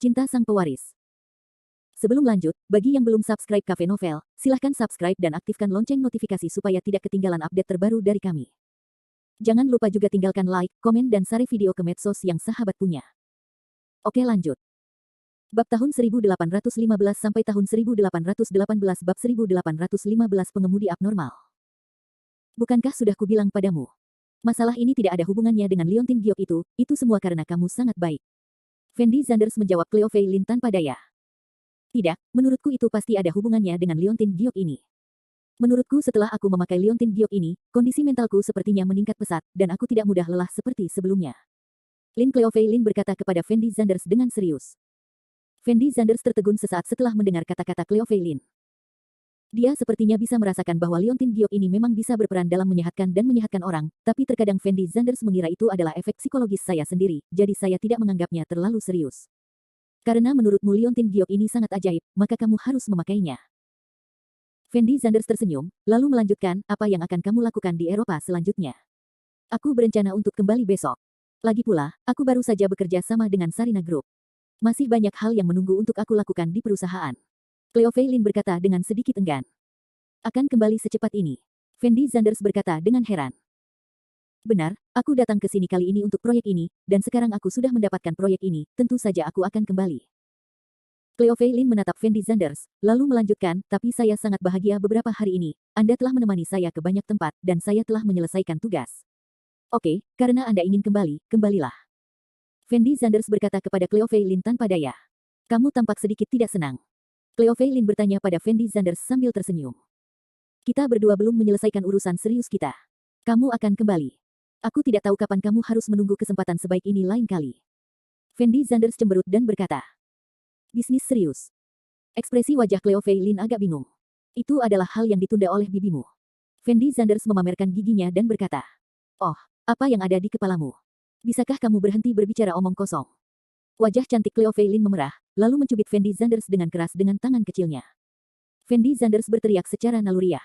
Cinta Sang Pewaris. Sebelum lanjut, bagi yang belum subscribe Cafe Novel, silahkan subscribe dan aktifkan lonceng notifikasi supaya tidak ketinggalan update terbaru dari kami. Jangan lupa juga tinggalkan like, komen dan share video ke medsos yang sahabat punya. Oke lanjut. Bab tahun 1815 sampai tahun 1818 bab 1815 pengemudi abnormal. Bukankah sudah kubilang padamu? Masalah ini tidak ada hubungannya dengan Liontin Giok itu semua karena kamu sangat baik. Fendi Zanders menjawab Cleo Fei Lin tanpa daya. Tidak, menurutku itu pasti ada hubungannya dengan Liontin Giok ini. Menurutku setelah aku memakai Liontin Giok ini, kondisi mentalku sepertinya meningkat pesat, dan aku tidak mudah lelah seperti sebelumnya. Lin Cleo Fei Lin berkata kepada Fendi Zanders dengan serius. Fendi Zanders tertegun sesaat setelah mendengar kata-kata Cleo Fei Lin. Dia sepertinya bisa merasakan bahwa Liontin Giok ini memang bisa berperan dalam menyehatkan dan menyehatkan orang, tapi terkadang Fendi Zanders mengira itu adalah efek psikologis saya sendiri, jadi saya tidak menganggapnya terlalu serius. Karena menurutmu Liontin Giok ini sangat ajaib, maka kamu harus memakainya. Fendi Zanders tersenyum, lalu melanjutkan, apa yang akan kamu lakukan di Eropa selanjutnya? Aku berencana untuk kembali besok. Lagi pula, aku baru saja bekerja sama dengan Sarina Group. Masih banyak hal yang menunggu untuk aku lakukan di perusahaan. Cleo Fei Lin berkata dengan sedikit enggan. Akan kembali secepat ini. Fendi Zanders berkata dengan heran. Benar, aku datang ke sini kali ini untuk proyek ini, dan sekarang aku sudah mendapatkan proyek ini, tentu saja aku akan kembali. Cleo Fei Lin menatap Fendi Zanders, lalu melanjutkan, tapi saya sangat bahagia beberapa hari ini, Anda telah menemani saya ke banyak tempat, dan saya telah menyelesaikan tugas. Oke, karena Anda ingin kembali, kembalilah. Fendi Zanders berkata kepada Cleo Fei Lin tanpa daya. Kamu tampak sedikit tidak senang. Cleo Fei Lin bertanya pada Fendi Zanders sambil tersenyum. Kita berdua belum menyelesaikan urusan serius kita. Kamu akan kembali. Aku tidak tahu kapan kamu harus menunggu kesempatan sebaik ini lain kali. Fendi Zanders cemberut dan berkata. Bisnis serius. Ekspresi wajah Cleo Fei Lin agak bingung. Itu adalah hal yang ditunda oleh bibimu. Fendi Zanders memamerkan giginya dan berkata. Oh, apa yang ada di kepalamu? Bisakah kamu berhenti berbicara omong kosong? Wajah cantik Cleo Fei Lin memerah, lalu mencubit Fendi Zanders dengan keras dengan tangan kecilnya. Fendi Zanders berteriak secara naluriah.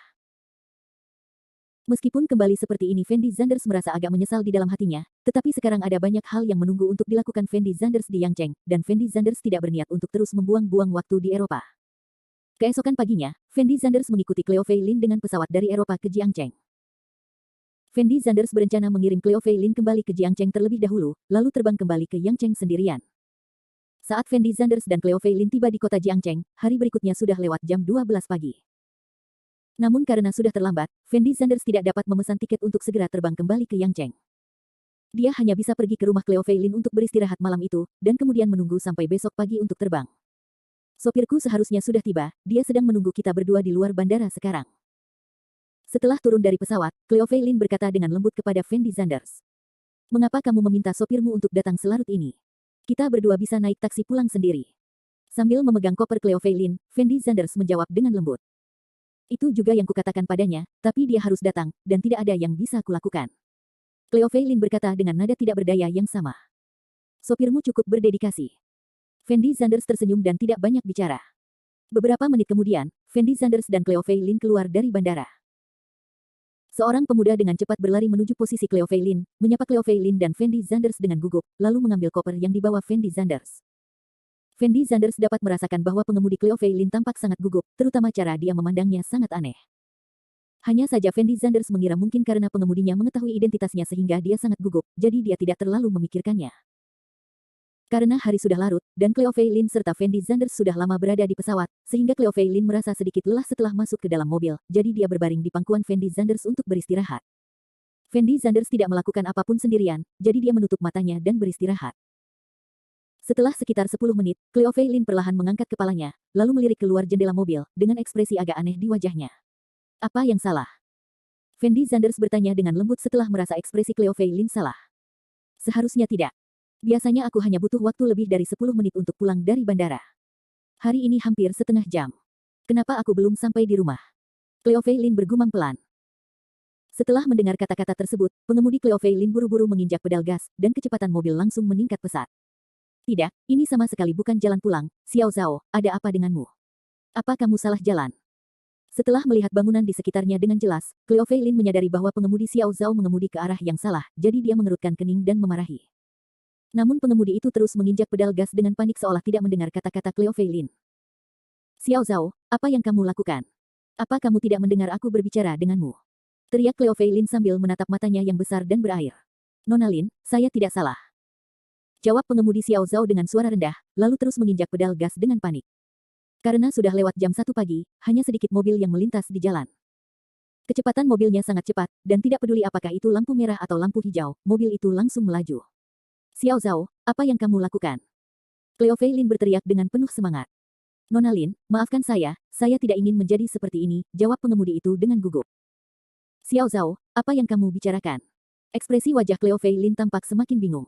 Meskipun kembali seperti ini Fendi Zanders merasa agak menyesal di dalam hatinya, tetapi sekarang ada banyak hal yang menunggu untuk dilakukan Fendi Zanders di Yangcheng, dan Fendi Zanders tidak berniat untuk terus membuang-buang waktu di Eropa. Keesokan paginya, Fendi Zanders mengikuti Cleo Fei Lin dengan pesawat dari Eropa ke Jiangcheng. Fendi Zanders berencana mengirim Cleo Fei Lin kembali ke Jiangcheng terlebih dahulu, lalu terbang kembali ke Yangcheng sendirian. Saat Fendi Zanders dan Cleo Fei Lin tiba di kota Jiangcheng, hari berikutnya sudah lewat jam 12 pagi. Namun karena sudah terlambat, Fendi Zanders tidak dapat memesan tiket untuk segera terbang kembali ke Yangcheng. Dia hanya bisa pergi ke rumah Cleo Fei Lin untuk beristirahat malam itu, dan kemudian menunggu sampai besok pagi untuk terbang. Sopirku seharusnya sudah tiba, dia sedang menunggu kita berdua di luar bandara sekarang. Setelah turun dari pesawat, Cleo Fei Lin berkata dengan lembut kepada Fendi Zanders. Mengapa kamu meminta sopirmu untuk datang selarut ini? Kita berdua bisa naik taksi pulang sendiri. Sambil memegang koper Cleo Fei Lin, Fendi Zanders menjawab dengan lembut. Itu juga yang kukatakan padanya, tapi dia harus datang, dan tidak ada yang bisa kulakukan. Cleo Fei Lin berkata dengan nada tidak berdaya yang sama. Sopirmu cukup berdedikasi. Fendi Zanders tersenyum dan tidak banyak bicara. Beberapa menit kemudian, Fendi Zanders dan Cleo Fei Lin keluar dari bandara. Seorang pemuda dengan cepat berlari menuju posisi Cleo Fei Lin, menyapa Cleo Fei Lin dan Fendi Zanders dengan gugup, lalu mengambil koper yang dibawa Fendi Zanders. Fendi Zanders dapat merasakan bahwa pengemudi Cleo Fei Lin tampak sangat gugup, terutama cara dia memandangnya sangat aneh. Hanya saja Fendi Zanders mengira mungkin karena pengemudinya mengetahui identitasnya sehingga dia sangat gugup, jadi dia tidak terlalu memikirkannya. Karena hari sudah larut, dan Cleo Fei Lin serta Fendi Zanders sudah lama berada di pesawat, sehingga Cleo Fei Lin merasa sedikit lelah setelah masuk ke dalam mobil, jadi dia berbaring di pangkuan Fendi Zanders untuk beristirahat. Fendi Zanders tidak melakukan apapun sendirian, jadi dia menutup matanya dan beristirahat. Setelah sekitar 10 menit, Cleo Fei Lin perlahan mengangkat kepalanya, lalu melirik keluar jendela mobil, dengan ekspresi agak aneh di wajahnya. Apa yang salah? Fendi Zanders bertanya dengan lembut setelah merasa ekspresi Cleo Fei Lin salah. Seharusnya tidak. Biasanya aku hanya butuh waktu lebih dari 10 menit untuk pulang dari bandara. Hari ini hampir setengah jam. Kenapa aku belum sampai di rumah? Cleo Fei Lin bergumam pelan. Setelah mendengar kata-kata tersebut, pengemudi Cleo Fei Lin buru-buru menginjak pedal gas, dan kecepatan mobil langsung meningkat pesat. Tidak, ini sama sekali bukan jalan pulang. Xiao Zhao, ada apa denganmu? Apa kamu salah jalan? Setelah melihat bangunan di sekitarnya dengan jelas, Cleo Fei Lin menyadari bahwa pengemudi Xiao Zhao mengemudi ke arah yang salah, jadi dia mengerutkan kening dan memarahi. Namun pengemudi itu terus menginjak pedal gas dengan panik seolah tidak mendengar kata-kata Cleo Feilin. Xiao Zhao, apa yang kamu lakukan? Apa kamu tidak mendengar aku berbicara denganmu? Teriak Cleo Feilin sambil menatap matanya yang besar dan berair. Nona Lin, saya tidak salah. Jawab pengemudi Xiao Zhao dengan suara rendah, lalu terus menginjak pedal gas dengan panik. Karena sudah lewat jam 1 pagi, hanya sedikit mobil yang melintas di jalan. Kecepatan mobilnya sangat cepat, dan tidak peduli apakah itu lampu merah atau lampu hijau, mobil itu langsung melaju. Xiao Zhao, apa yang kamu lakukan? Cleo Feilin berteriak dengan penuh semangat. Nona Lin, maafkan saya tidak ingin menjadi seperti ini, jawab pengemudi itu dengan gugup. Xiao Zhao, apa yang kamu bicarakan? Ekspresi wajah Cleo Feilin tampak semakin bingung.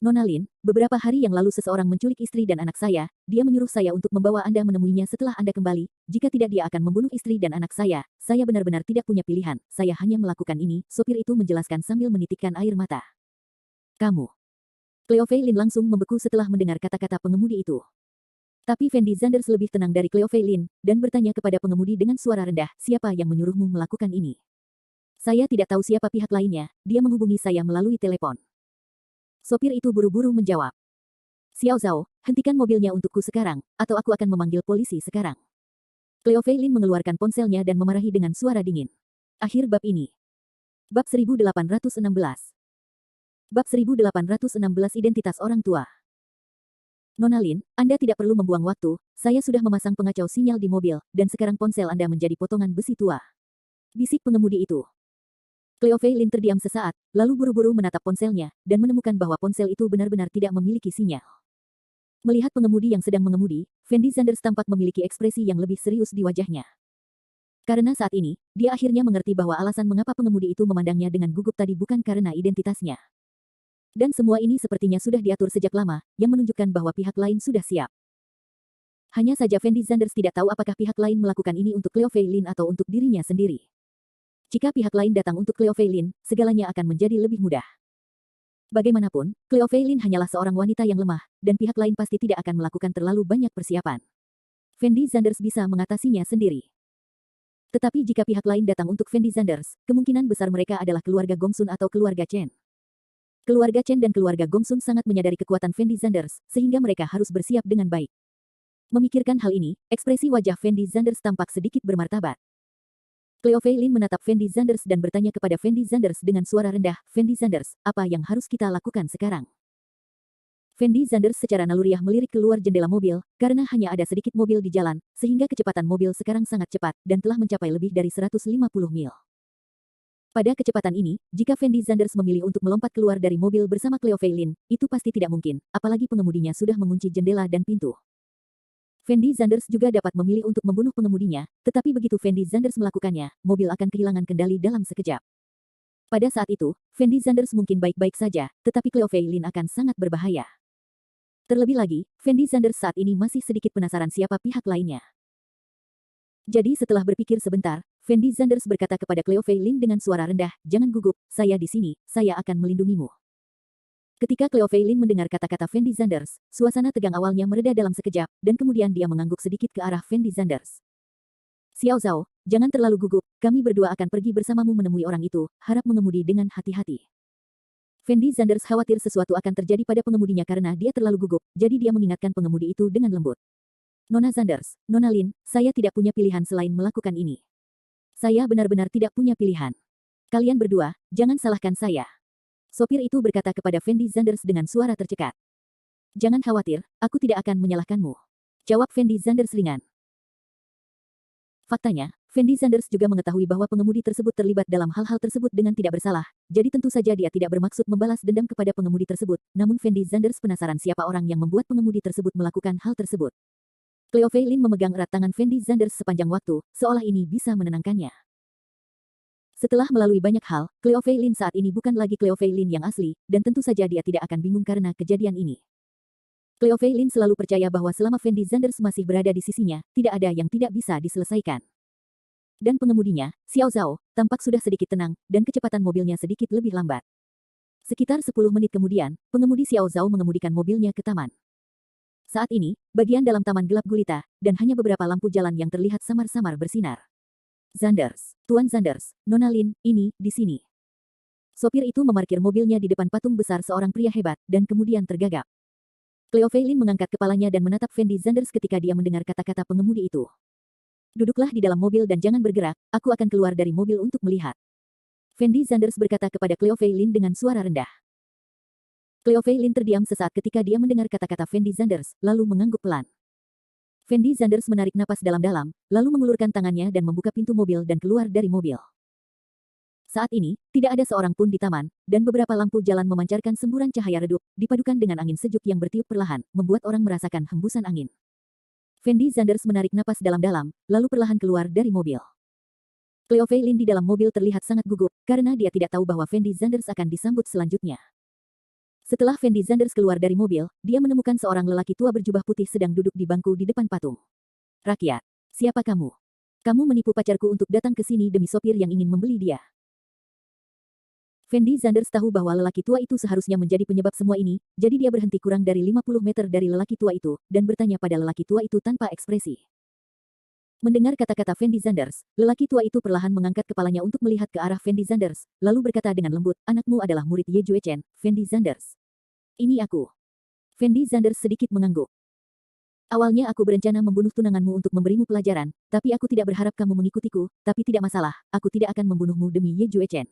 Nona Lin, beberapa hari yang lalu seseorang menculik istri dan anak saya, dia menyuruh saya untuk membawa Anda menemuinya setelah Anda kembali, jika tidak dia akan membunuh istri dan anak saya benar-benar tidak punya pilihan, saya hanya melakukan ini, sopir itu menjelaskan sambil menitikkan air mata. Kamu. Cleo Feilin langsung membeku setelah mendengar kata-kata pengemudi itu. Tapi Fendi Zanders lebih tenang dari Cleo Feilin, dan bertanya kepada pengemudi dengan suara rendah, siapa yang menyuruhmu melakukan ini? Saya tidak tahu siapa pihak lainnya, dia menghubungi saya melalui telepon. Sopir itu buru-buru menjawab. Xiao Zhao, hentikan mobilnya untukku sekarang, atau aku akan memanggil polisi sekarang. Cleo Feilin mengeluarkan ponselnya dan memarahi dengan suara dingin. Akhir bab ini. Bab 1816. Bab 1816 Identitas Orang Tua. Nona Lin, Anda tidak perlu membuang waktu, saya sudah memasang pengacau sinyal di mobil, dan sekarang ponsel Anda menjadi potongan besi tua. Bisik pengemudi itu. Cleo Feilin terdiam sesaat, lalu buru-buru menatap ponselnya, dan menemukan bahwa ponsel itu benar-benar tidak memiliki sinyal. Melihat pengemudi yang sedang mengemudi, Fendi Zanders tampak memiliki ekspresi yang lebih serius di wajahnya. Karena saat ini, dia akhirnya mengerti bahwa alasan mengapa pengemudi itu memandangnya dengan gugup tadi bukan karena identitasnya. Dan semua ini sepertinya sudah diatur sejak lama, yang menunjukkan bahwa pihak lain sudah siap. Hanya saja Fendi Zanders tidak tahu apakah pihak lain melakukan ini untuk Cleo Feilin atau untuk dirinya sendiri. Jika pihak lain datang untuk Cleo Feilin, segalanya akan menjadi lebih mudah. Bagaimanapun, Cleo Feilin hanyalah seorang wanita yang lemah, dan pihak lain pasti tidak akan melakukan terlalu banyak persiapan. Fendi Zanders bisa mengatasinya sendiri. Tetapi jika pihak lain datang untuk Fendi Zanders, kemungkinan besar mereka adalah keluarga Gongsun atau keluarga Chen. Keluarga Chen dan keluarga Gongsun sangat menyadari kekuatan Fendi Zanders, sehingga mereka harus bersiap dengan baik. Memikirkan hal ini, ekspresi wajah Fendi Zanders tampak sedikit bermartabat. Cleo Feilin menatap Fendi Zanders dan bertanya kepada Fendi Zanders dengan suara rendah, Fendi Zanders, apa yang harus kita lakukan sekarang? Fendi Zanders secara naluriah melirik keluar jendela mobil, karena hanya ada sedikit mobil di jalan, sehingga kecepatan mobil sekarang sangat cepat, dan telah mencapai lebih dari 150 mil. Pada kecepatan ini, jika Fendi Zanders memilih untuk melompat keluar dari mobil bersama Cleo Feilin, itu pasti tidak mungkin, apalagi pengemudinya sudah mengunci jendela dan pintu. Fendi Zanders juga dapat memilih untuk membunuh pengemudinya, tetapi begitu Fendi Zanders melakukannya, mobil akan kehilangan kendali dalam sekejap. Pada saat itu, Fendi Zanders mungkin baik-baik saja, tetapi Cleo Feilin akan sangat berbahaya. Terlebih lagi, Fendi Zanders saat ini masih sedikit penasaran siapa pihak lainnya. Jadi setelah berpikir sebentar, Fendi Zanders berkata kepada Cleo Feilin dengan suara rendah, jangan gugup, saya di sini, saya akan melindungimu. Ketika Cleo Feilin mendengar kata-kata Fendi Zanders, suasana tegang awalnya mereda dalam sekejap, dan kemudian dia mengangguk sedikit ke arah Fendi Zanders. Xiao Zhao, jangan terlalu gugup, kami berdua akan pergi bersamamu menemui orang itu, harap mengemudi dengan hati-hati. Fendi Zanders khawatir sesuatu akan terjadi pada pengemudinya karena dia terlalu gugup, jadi dia mengingatkan pengemudi itu dengan lembut. Nona Zanders, Nona Lin, saya tidak punya pilihan selain melakukan ini. Saya benar-benar tidak punya pilihan. Kalian berdua, jangan salahkan saya. Sopir itu berkata kepada Fendi Zanders dengan suara tercekat. Jangan khawatir, aku tidak akan menyalahkanmu. Jawab Fendi Zanders ringan. Faktanya, Fendi Zanders juga mengetahui bahwa pengemudi tersebut terlibat dalam hal-hal tersebut dengan tidak bersalah, jadi tentu saja dia tidak bermaksud membalas dendam kepada pengemudi tersebut, namun Fendi Zanders penasaran siapa orang yang membuat pengemudi tersebut melakukan hal tersebut. Cleo Feilin memegang erat tangan Fendi Zanders sepanjang waktu, seolah ini bisa menenangkannya. Setelah melalui banyak hal, Cleo Feilin saat ini bukan lagi Cleo Feilin yang asli, dan tentu saja dia tidak akan bingung karena kejadian ini. Cleo Feilin selalu percaya bahwa selama Fendi Zanders masih berada di sisinya, tidak ada yang tidak bisa diselesaikan. Dan pengemudinya, Xiao Zhao, tampak sudah sedikit tenang, dan kecepatan mobilnya sedikit lebih lambat. Sekitar 10 menit kemudian, pengemudi Xiao Zhao mengemudikan mobilnya ke taman. Saat ini, bagian dalam taman gelap gulita, dan hanya beberapa lampu jalan yang terlihat samar-samar bersinar. Zanders, Tuan Zanders, Nona Lin, ini, di sini. Sopir itu memarkir mobilnya di depan patung besar seorang pria hebat, dan kemudian tergagap. Cleo Feilin mengangkat kepalanya dan menatap Fendi Zanders ketika dia mendengar kata-kata pengemudi itu. Duduklah di dalam mobil dan jangan bergerak, aku akan keluar dari mobil untuk melihat. Fendi Zanders berkata kepada Cleo Feilin dengan suara rendah. Cleo Feilin terdiam sesaat ketika dia mendengar kata-kata Fendi Zanders, lalu mengangguk pelan. Fendi Zanders menarik napas dalam-dalam, lalu mengulurkan tangannya dan membuka pintu mobil dan keluar dari mobil. Saat ini, tidak ada seorang pun di taman, dan beberapa lampu jalan memancarkan semburan cahaya redup, dipadukan dengan angin sejuk yang bertiup perlahan, membuat orang merasakan hembusan angin. Fendi Zanders menarik napas dalam-dalam, lalu perlahan keluar dari mobil. Cleo Feilin di dalam mobil terlihat sangat gugup, karena dia tidak tahu bahwa Fendi Zanders akan disambut selanjutnya. Setelah Fendi Zanders keluar dari mobil, dia menemukan seorang lelaki tua berjubah putih sedang duduk di bangku di depan patung. Rakyat, siapa kamu? Kamu menipu pacarku untuk datang ke sini demi sopir yang ingin membeli dia. Fendi Zanders tahu bahwa lelaki tua itu seharusnya menjadi penyebab semua ini, jadi dia berhenti kurang dari 50 meter dari lelaki tua itu, dan bertanya pada lelaki tua itu tanpa ekspresi. Mendengar kata-kata Fendi Zanders, lelaki tua itu perlahan mengangkat kepalanya untuk melihat ke arah Fendi Zanders, lalu berkata dengan lembut, anakmu adalah murid Ye Juechen, Fendi Zanders. Ini aku. Fendi Zanders sedikit mengangguk. Awalnya aku berencana membunuh tunanganmu untuk memberimu pelajaran, tapi aku tidak berharap kamu mengikutiku, tapi tidak masalah, aku tidak akan membunuhmu demi Ye Juechen.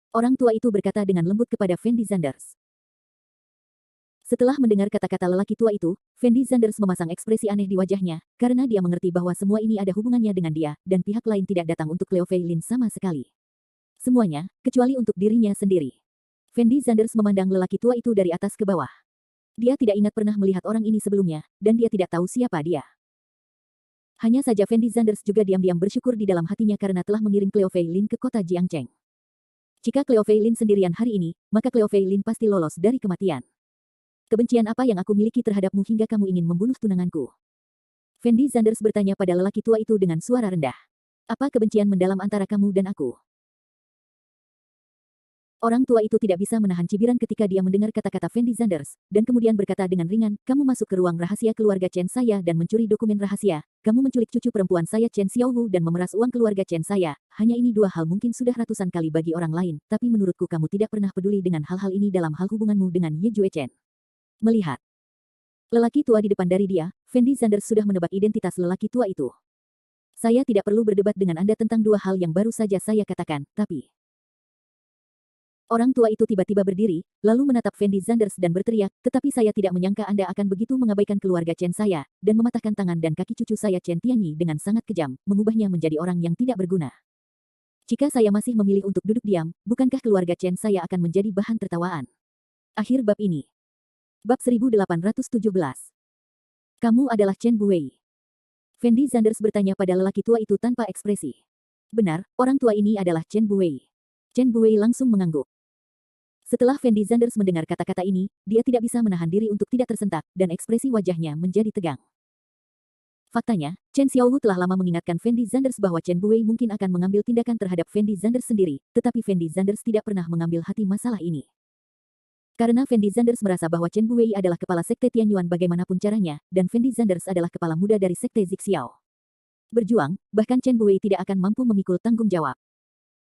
Orang tua itu berkata dengan lembut kepada Fendi Zanders. Setelah mendengar kata-kata lelaki tua itu, Fendi Zanders memasang ekspresi aneh di wajahnya, karena dia mengerti bahwa semua ini ada hubungannya dengan dia, dan pihak lain tidak datang untuk Cleo Feilin sama sekali. Semuanya, kecuali untuk dirinya sendiri. Fendi Zanders memandang lelaki tua itu dari atas ke bawah. Dia tidak ingat pernah melihat orang ini sebelumnya, dan dia tidak tahu siapa dia. Hanya saja Fendi Zanders juga diam-diam bersyukur di dalam hatinya karena telah mengirim Cleo Feilin ke kota Jiangcheng. Jika Cleo Feilin sendirian hari ini, maka Cleo Feilin pasti lolos dari kematian. Kebencian apa yang aku miliki terhadapmu hingga kamu ingin membunuh tunanganku? Fendi Zanders bertanya pada lelaki tua itu dengan suara rendah. Apa kebencian mendalam antara kamu dan aku? Orang tua itu tidak bisa menahan cibiran ketika dia mendengar kata-kata Fendi Zanders, dan kemudian berkata dengan ringan, kamu masuk ke ruang rahasia keluarga Chen saya dan mencuri dokumen rahasia, kamu menculik cucu perempuan saya Chen Xiaowu dan memeras uang keluarga Chen saya, hanya ini dua hal mungkin sudah ratusan kali bagi orang lain, tapi menurutku kamu tidak pernah peduli dengan hal-hal ini dalam hal hubunganmu dengan Ye Juechen. Melihat lelaki tua di depan dari dia, Fendi Zanders sudah menebak identitas lelaki tua itu. Saya tidak perlu berdebat dengan Anda tentang dua hal yang baru saja saya katakan, tapi... Orang tua itu tiba-tiba berdiri, lalu menatap Fendi Zanders dan berteriak, tetapi saya tidak menyangka Anda akan begitu mengabaikan keluarga Chen saya, dan mematahkan tangan dan kaki cucu saya Chen Tianyi dengan sangat kejam, mengubahnya menjadi orang yang tidak berguna. Jika saya masih memilih untuk duduk diam, bukankah keluarga Chen saya akan menjadi bahan tertawaan? Akhir bab ini. Bab 1817. Kamu adalah Chen Buwei. Fendi Zanders bertanya pada lelaki tua itu tanpa ekspresi. Benar, orang tua ini adalah Chen Buwei. Chen Buwei langsung mengangguk. Setelah Fendi Zanders mendengar kata-kata ini, dia tidak bisa menahan diri untuk tidak tersentak, dan ekspresi wajahnya menjadi tegang. Faktanya, Chen Xiaowu telah lama mengingatkan Fendi Zanders bahwa Chen Buwei mungkin akan mengambil tindakan terhadap Fendi Zanders sendiri, tetapi Fendi Zanders tidak pernah mengambil hati masalah ini. Karena Fendi Zanders merasa bahwa Chen Buwei adalah kepala sekte Tianyuan bagaimanapun caranya, dan Fendi Zanders adalah kepala muda dari sekte Zixiao. Berjuang, bahkan Chen Buwei tidak akan mampu memikul tanggung jawab.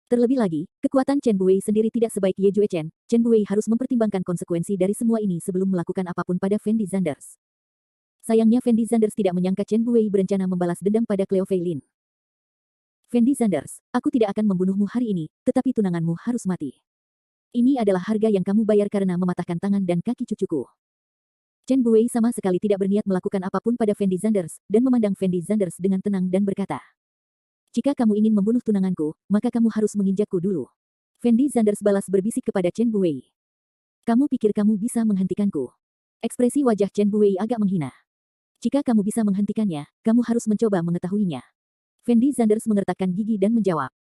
Terlebih lagi, kekuatan Chen Buwei sendiri tidak sebaik Ye Juechen, Chen Buwei harus mempertimbangkan konsekuensi dari semua ini sebelum melakukan apapun pada Fendi Zanders. Sayangnya Fendi Zanders tidak menyangka Chen Buwei berencana membalas dendam pada Cleo Feilin. Fendi Zanders, aku tidak akan membunuhmu hari ini, tetapi tunanganmu harus mati. Ini adalah harga yang kamu bayar karena mematahkan tangan dan kaki cucuku. Chen Buwei sama sekali tidak berniat melakukan apapun pada Fendi Zanders, dan memandang Fendi Zanders dengan tenang dan berkata, jika kamu ingin membunuh tunanganku, maka kamu harus menginjakku dulu. Fendi Zanders balas berbisik kepada Chen Buwei. Kamu pikir kamu bisa menghentikanku? Ekspresi wajah Chen Buwei agak menghina. Jika kamu bisa menghentikannya, kamu harus mencoba mengetahuinya. Fendi Zanders mengertakkan gigi dan menjawab.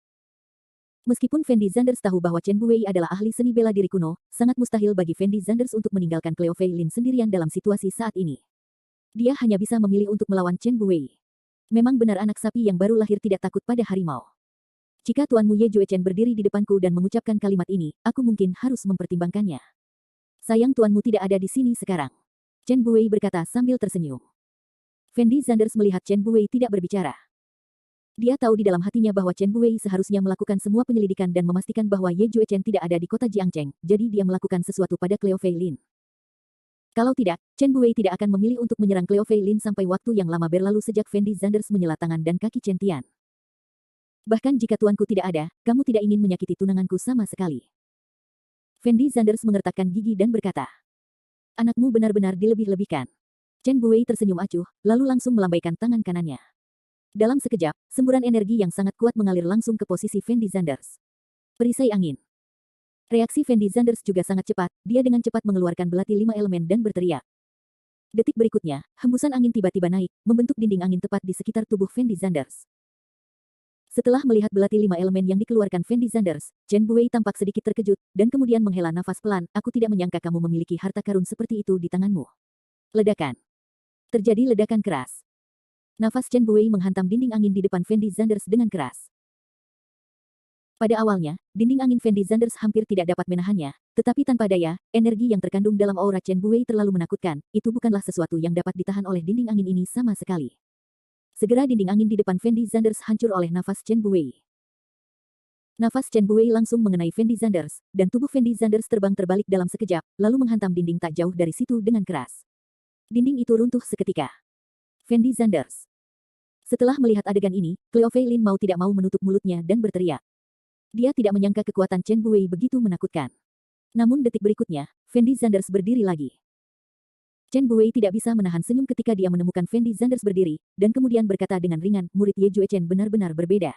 Meskipun Fendi Zanders tahu bahwa Chen Buwei adalah ahli seni bela diri kuno, sangat mustahil bagi Fendi Zanders untuk meninggalkan Cleo Feilin sendirian dalam situasi saat ini. Dia hanya bisa memilih untuk melawan Chen Buwei. Memang benar anak sapi yang baru lahir tidak takut pada harimau. Jika tuanmu Ye Juechen berdiri di depanku dan mengucapkan kalimat ini, aku mungkin harus mempertimbangkannya. Sayang tuanmu tidak ada di sini sekarang. Chen Buwei berkata sambil tersenyum. Fendi Zanders melihat Chen Buwei tidak berbicara. Dia tahu di dalam hatinya bahwa Chen Buwei seharusnya melakukan semua penyelidikan dan memastikan bahwa Ye Juechen tidak ada di kota Jiangcheng, jadi dia melakukan sesuatu pada Cleo Fei Lin. Kalau tidak, Chen Buwei tidak akan memilih untuk menyerang Cleo Fei Lin sampai waktu yang lama berlalu sejak Fendi Zanders menyela tangan dan kaki Chen Tian. Bahkan jika tuanku tidak ada, kamu tidak ingin menyakiti tunanganku sama sekali. Fendi Zanders mengertakkan gigi dan berkata, anakmu benar-benar dilebih-lebihkan. Chen Buwei tersenyum acuh, lalu langsung melambaikan tangan kanannya. Dalam sekejap, semburan energi yang sangat kuat mengalir langsung ke posisi Fendi Zanders. Perisai angin. Reaksi Fendi Zanders juga sangat cepat, dia dengan cepat mengeluarkan belati 5 elemen dan berteriak. Detik berikutnya, hembusan angin tiba-tiba naik, membentuk dinding angin tepat di sekitar tubuh Fendi Zanders. Setelah melihat belati 5 elemen yang dikeluarkan Fendi Zanders, Chen Buwei tampak sedikit terkejut, dan kemudian menghela nafas pelan, aku tidak menyangka kamu memiliki harta karun seperti itu di tanganmu. Ledakan. Terjadi ledakan keras. Nafas Chen Buwei menghantam dinding angin di depan Fendi Zanders dengan keras. Pada awalnya, dinding angin Fendi Zanders hampir tidak dapat menahannya, tetapi tanpa daya, energi yang terkandung dalam aura Chen Buwei terlalu menakutkan, itu bukanlah sesuatu yang dapat ditahan oleh dinding angin ini sama sekali. Segera dinding angin di depan Fendi Zanders hancur oleh nafas Chen Buwei. Nafas Chen Buwei langsung mengenai Fendi Zanders, dan tubuh Fendi Zanders terbang terbalik dalam sekejap, lalu menghantam dinding tak jauh dari situ dengan keras. Dinding itu runtuh seketika. Fendi Zanders. Setelah melihat adegan ini, Cleo Fei Lin mau tidak mau menutup mulutnya dan berteriak. Dia tidak menyangka kekuatan Chen Buwei begitu menakutkan. Namun detik berikutnya, Fendi Zanders berdiri lagi. Chen Buwei tidak bisa menahan senyum ketika dia menemukan Fendi Zanders berdiri, dan kemudian berkata dengan ringan, murid Ye Juechen benar-benar berbeda.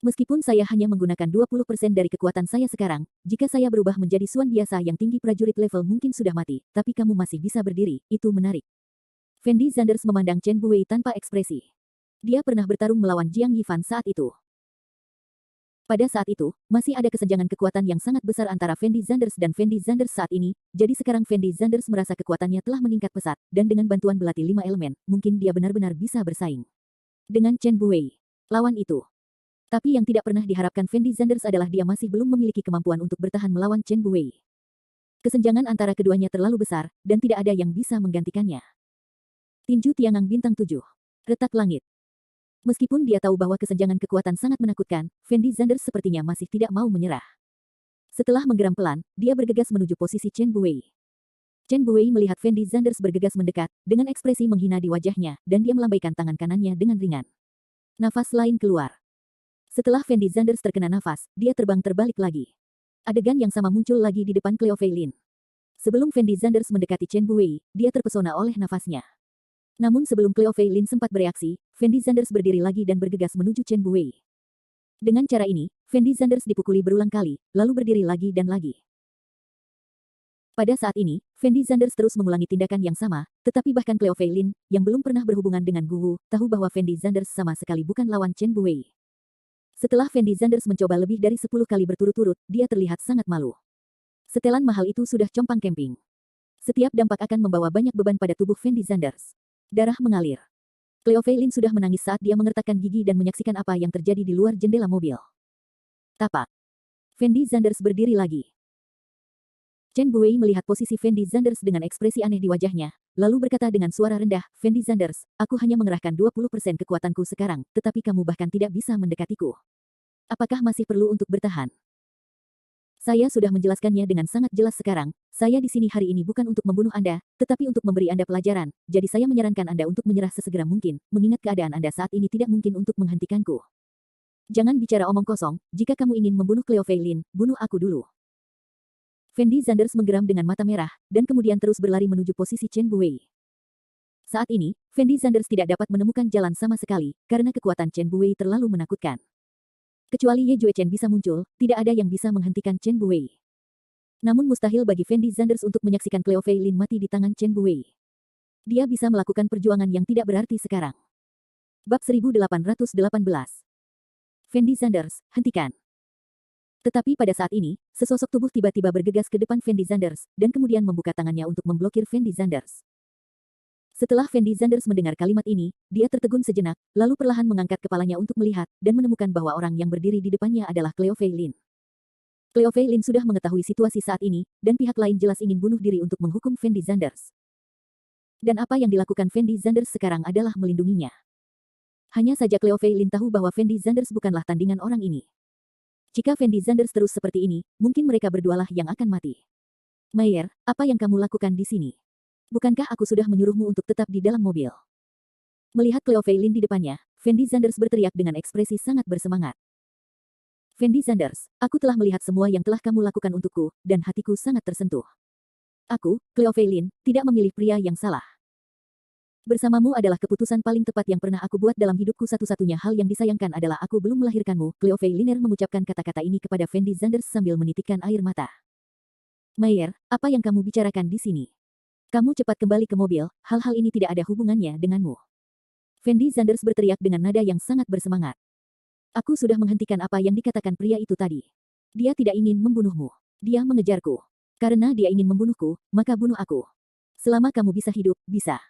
Meskipun saya hanya menggunakan 20% dari kekuatan saya sekarang, jika saya berubah menjadi Suan biasa yang tinggi prajurit level mungkin sudah mati, tapi kamu masih bisa berdiri, itu menarik. Fendi Zanders memandang Chen Buwei tanpa ekspresi. Dia pernah bertarung melawan Jiang Yifan saat itu. Pada saat itu, masih ada kesenjangan kekuatan yang sangat besar antara Fendi Zanders dan Fendi Zanders saat ini, jadi sekarang Fendi Zanders merasa kekuatannya telah meningkat pesat, dan dengan bantuan belati 5 elemen, mungkin dia benar-benar bisa bersaing dengan Chen Buwei, lawan itu. Tapi yang tidak pernah diharapkan Fendi Zanders adalah dia masih belum memiliki kemampuan untuk bertahan melawan Chen Buwei. Kesenjangan antara keduanya terlalu besar, dan tidak ada yang bisa menggantikannya. Tinju Tiangang Bintang 7. Retak Langit. Meskipun dia tahu bahwa kesenjangan kekuatan sangat menakutkan, Fendi Zanders sepertinya masih tidak mau menyerah. Setelah menggeram pelan, dia bergegas menuju posisi Chen Buwei. Chen Buwei melihat Fendi Zanders bergegas mendekat, dengan ekspresi menghina di wajahnya, dan dia melambaikan tangan kanannya dengan ringan. Nafas lain keluar. Setelah Fendi Zanders terkena nafas, dia terbang terbalik lagi. Adegan yang sama muncul lagi di depan Cleo Fei Lin. Sebelum Fendi Zanders mendekati Chen Buwei, dia terpesona oleh nafasnya. Namun sebelum Cleo Fei Lin sempat bereaksi, Fendi Zanders berdiri lagi dan bergegas menuju Chen Buwei. Dengan cara ini, Fendi Zanders dipukuli berulang kali, lalu berdiri lagi dan lagi. Pada saat ini, Fendi Zanders terus mengulangi tindakan yang sama, tetapi bahkan Cleo Fei Lin, yang belum pernah berhubungan dengan Gu Wu, tahu bahwa Fendi Zanders sama sekali bukan lawan Chen Buwei. Setelah Fendi Zanders mencoba lebih dari 10 kali berturut-turut, dia terlihat sangat malu. Setelan mahal itu sudah compang camping. Setiap dampak akan membawa banyak beban pada tubuh Fendi Zanders. Darah mengalir. Cleo Fei Lin sudah menangis saat dia mengertakkan gigi dan menyaksikan apa yang terjadi di luar jendela mobil. Tapak. Fendi Zanders berdiri lagi. Chen Buwei melihat posisi Fendi Zanders dengan ekspresi aneh di wajahnya, lalu berkata dengan suara rendah, Fendi Zanders, aku hanya mengerahkan 20% kekuatanku sekarang, tetapi kamu bahkan tidak bisa mendekatiku. Apakah masih perlu untuk bertahan? Saya sudah menjelaskannya dengan sangat jelas sekarang, saya di sini hari ini bukan untuk membunuh Anda, tetapi untuk memberi Anda pelajaran, jadi saya menyarankan Anda untuk menyerah sesegera mungkin, mengingat keadaan Anda saat ini tidak mungkin untuk menghentikanku. Jangan bicara omong kosong, jika kamu ingin membunuh Cleo Fei Lin, bunuh aku dulu. Fendi Zanders menggeram dengan mata merah, dan kemudian terus berlari menuju posisi Chen Buwei. Saat ini, Fendi Zanders tidak dapat menemukan jalan sama sekali, karena kekuatan Chen Buwei terlalu menakutkan. Kecuali Ye Juechen bisa muncul, tidak ada yang bisa menghentikan Chen Buwei. Namun mustahil bagi Fendi Zanders untuk menyaksikan Cleo Fei Lin mati di tangan Chen Buwei. Dia bisa melakukan perjuangan yang tidak berarti sekarang. Bab 1818. Fendi Zanders, hentikan. Tetapi pada saat ini, sesosok tubuh tiba-tiba bergegas ke depan Fendi Zanders, dan kemudian membuka tangannya untuk memblokir Fendi Zanders. Setelah Fendi Zanders mendengar kalimat ini, dia tertegun sejenak, lalu perlahan mengangkat kepalanya untuk melihat, dan menemukan bahwa orang yang berdiri di depannya adalah Cleo Fei Lin. Cleo Fei Lin sudah mengetahui situasi saat ini, dan pihak lain jelas ingin bunuh diri untuk menghukum Fendi Zanders. Dan apa yang dilakukan Fendi Zanders sekarang adalah melindunginya. Hanya saja Cleo Fei Lin tahu bahwa Fendi Zanders bukanlah tandingan orang ini. Jika Fendi Zanders terus seperti ini, mungkin mereka berdualah yang akan mati. Mayer, apa yang kamu lakukan di sini? Bukankah aku sudah menyuruhmu untuk tetap di dalam mobil? Melihat Cleo Fei Lin di depannya, Fendi Zanders berteriak dengan ekspresi sangat bersemangat. Fendi Zanders, aku telah melihat semua yang telah kamu lakukan untukku, dan hatiku sangat tersentuh. Aku, Cleo Fei Lin, tidak memilih pria yang salah. Bersamamu adalah keputusan paling tepat yang pernah aku buat dalam hidupku. Satu-satunya hal yang disayangkan adalah aku belum melahirkanmu. Cleo Fei Liner mengucapkan kata-kata ini kepada Fendi Zanders sambil menitikkan air mata. Mayer, apa yang kamu bicarakan di sini? Kamu cepat kembali ke mobil, hal-hal ini tidak ada hubungannya denganmu. Fendi Zanders berteriak dengan nada yang sangat bersemangat. Aku sudah menghentikan apa yang dikatakan pria itu tadi. Dia tidak ingin membunuhmu. Dia mengejarku. Karena dia ingin membunuhku, maka bunuh aku. Selama kamu bisa hidup, bisa.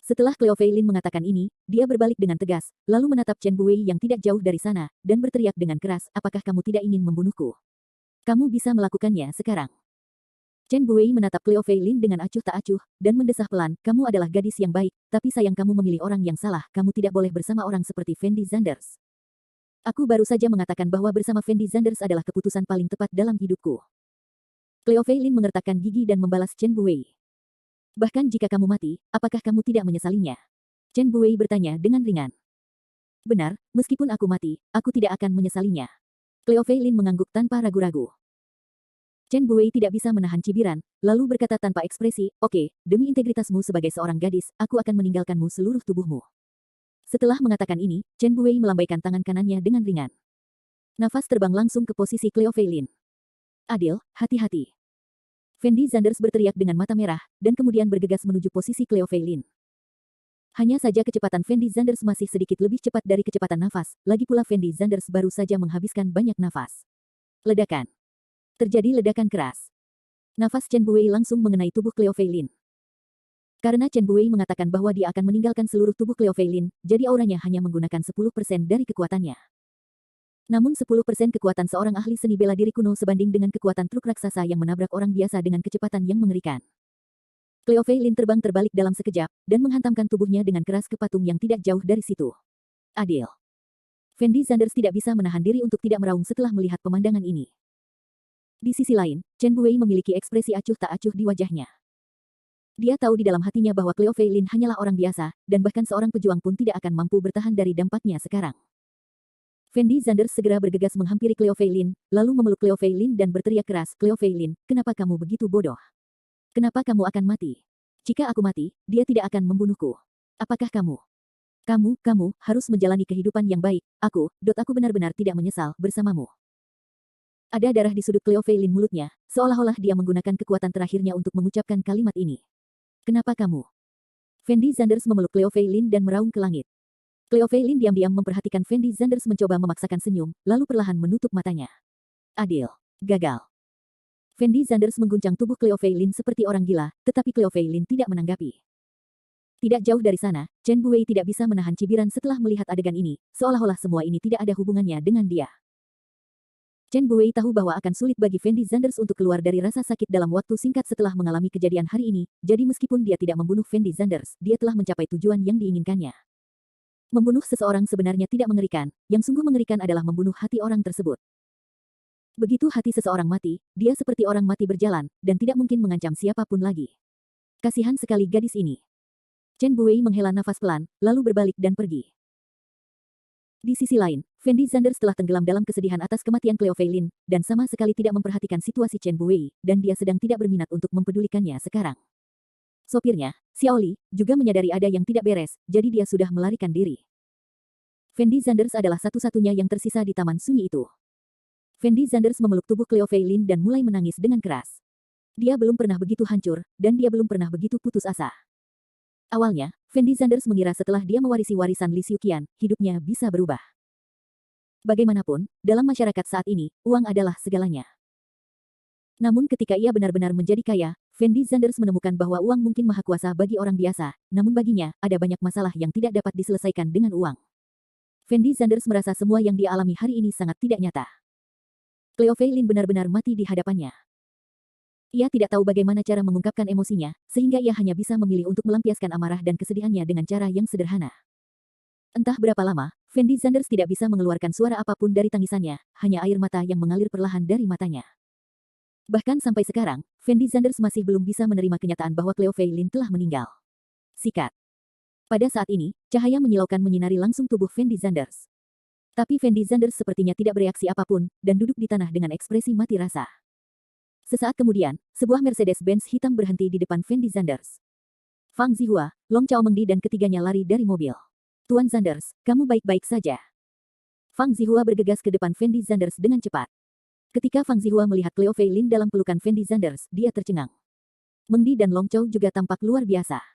Setelah Cleo Fei Lin mengatakan ini, dia berbalik dengan tegas, lalu menatap Chen Buwei yang tidak jauh dari sana, dan berteriak dengan keras, apakah kamu tidak ingin membunuhku? Kamu bisa melakukannya sekarang. Chen Buwei menatap Cleo Fei Lin dengan acuh tak acuh, dan mendesah pelan, kamu adalah gadis yang baik, tapi sayang kamu memilih orang yang salah, kamu tidak boleh bersama orang seperti Fendi Zanders. Aku baru saja mengatakan bahwa bersama Fendi Zanders adalah keputusan paling tepat dalam hidupku. Cleo Fei Lin mengertakkan gigi dan membalas Chen Buwei. Bahkan jika kamu mati, apakah kamu tidak menyesalinya? Chen Buwei bertanya dengan ringan. Benar, meskipun aku mati, aku tidak akan menyesalinya. Cleo Fei Lin mengangguk tanpa ragu-ragu. Chen Buwei tidak bisa menahan cibiran, lalu berkata tanpa ekspresi, oke, demi integritasmu sebagai seorang gadis, aku akan meninggalkanmu seluruh tubuhmu. Setelah mengatakan ini, Chen Buwei melambaikan tangan kanannya dengan ringan. Nafas terbang langsung ke posisi Cleo Fei Lin. Adil, hati-hati. Fendi Zanders berteriak dengan mata merah, dan kemudian bergegas menuju posisi Cleo Fei Lin. Hanya saja kecepatan Fendi Zanders masih sedikit lebih cepat dari kecepatan nafas, lagi pula Fendi Zanders baru saja menghabiskan banyak nafas. Ledakan. Terjadi ledakan keras. Nafas Chen Buwei langsung mengenai tubuh Cleo Fei Lin. Karena Chen Buwei mengatakan bahwa dia akan meninggalkan seluruh tubuh Cleo Fei Lin, jadi auranya hanya menggunakan 10% dari kekuatannya. Namun 10% kekuatan seorang ahli seni bela diri kuno sebanding dengan kekuatan truk raksasa yang menabrak orang biasa dengan kecepatan yang mengerikan. Cleo Fei Lin terbang terbalik dalam sekejap, dan menghantamkan tubuhnya dengan keras ke patung yang tidak jauh dari situ. Adil. Fendi Zanders tidak bisa menahan diri untuk tidak meraung setelah melihat pemandangan ini. Di sisi lain, Chen Buwei memiliki ekspresi acuh tak acuh di wajahnya. Dia tahu di dalam hatinya bahwa Cleo Fei Lin hanyalah orang biasa, dan bahkan seorang pejuang pun tidak akan mampu bertahan dari dampaknya sekarang. Fendi Zanders segera bergegas menghampiri Cleo Fei Lin, lalu memeluk Cleo Fei Lin dan berteriak keras, Cleo Fei Lin, kenapa kamu begitu bodoh? Kenapa kamu akan mati? Jika aku mati, dia tidak akan membunuhku. Apakah kamu? Kamu harus menjalani kehidupan yang baik. Aku benar-benar tidak menyesal bersamamu. Ada darah di sudut Cleo Fei Lin mulutnya, seolah-olah dia menggunakan kekuatan terakhirnya untuk mengucapkan kalimat ini. Kenapa kamu? Fendi Zanders memeluk Cleo Fei Lin dan meraung ke langit. Cleo Fei Lin diam-diam memperhatikan Fendi Zanders mencoba memaksakan senyum, lalu perlahan menutup matanya. Adil. Gagal. Fendi Zanders mengguncang tubuh Cleo Fei Lin seperti orang gila, tetapi Cleo Fei Lin tidak menanggapi. Tidak jauh dari sana, Chen Buwei tidak bisa menahan cibiran setelah melihat adegan ini, seolah-olah semua ini tidak ada hubungannya dengan dia. Chen Buwei tahu bahwa akan sulit bagi Fendi Zanders untuk keluar dari rasa sakit dalam waktu singkat setelah mengalami kejadian hari ini, jadi meskipun dia tidak membunuh Fendi Zanders, dia telah mencapai tujuan yang diinginkannya. Membunuh seseorang sebenarnya tidak mengerikan, yang sungguh mengerikan adalah membunuh hati orang tersebut. Begitu hati seseorang mati, dia seperti orang mati berjalan, dan tidak mungkin mengancam siapapun lagi. Kasihan sekali gadis ini. Chen Buwei menghela nafas pelan, lalu berbalik dan pergi. Di sisi lain, Fendi Zanders telah tenggelam dalam kesedihan atas kematian Cleo Fei Lin, dan sama sekali tidak memperhatikan situasi Chen Buwei, dan dia sedang tidak berminat untuk mempedulikannya sekarang. Sopirnya, Xiao Li, juga menyadari ada yang tidak beres, jadi dia sudah melarikan diri. Fendi Zanders adalah satu-satunya yang tersisa di taman sunyi itu. Fendi Zanders memeluk tubuh Cleo Fei Lin dan mulai menangis dengan keras. Dia belum pernah begitu hancur, dan dia belum pernah begitu putus asa. Awalnya, Fendi Zanders mengira setelah dia mewarisi warisan Li Xiuqian, hidupnya bisa berubah. Bagaimanapun, dalam masyarakat saat ini, uang adalah segalanya. Namun ketika ia benar-benar menjadi kaya, Fendi Zanders menemukan bahwa uang mungkin maha kuasa bagi orang biasa, namun baginya, ada banyak masalah yang tidak dapat diselesaikan dengan uang. Fendi Zanders merasa semua yang dia alami hari ini sangat tidak nyata. Cleo Fei Lin benar-benar mati di hadapannya. Ia tidak tahu bagaimana cara mengungkapkan emosinya, sehingga ia hanya bisa memilih untuk melampiaskan amarah dan kesedihannya dengan cara yang sederhana. Entah berapa lama, Fendi Zanders tidak bisa mengeluarkan suara apapun dari tangisannya, hanya air mata yang mengalir perlahan dari matanya. Bahkan sampai sekarang, Fendi Zanders masih belum bisa menerima kenyataan bahwa Cleo Fei Lin telah meninggal. Sikat. Pada saat ini, cahaya menyilaukan menyinari langsung tubuh Fendi Zanders. Tapi Fendi Zanders sepertinya tidak bereaksi apapun, dan duduk di tanah dengan ekspresi mati rasa. Sesaat kemudian, sebuah Mercedes-Benz hitam berhenti di depan Fendi Zanders. Fang Zihua, Long Chao Mengdi dan ketiganya lari dari mobil. Tuan Zanders, kamu baik-baik saja. Fang Zihua bergegas ke depan Fendi Zanders dengan cepat. Ketika Fang Zihua melihat Cleo Fei Lin dalam pelukan Fendi Zanders, dia tercengang. Mengdi dan Long Chao juga tampak luar biasa.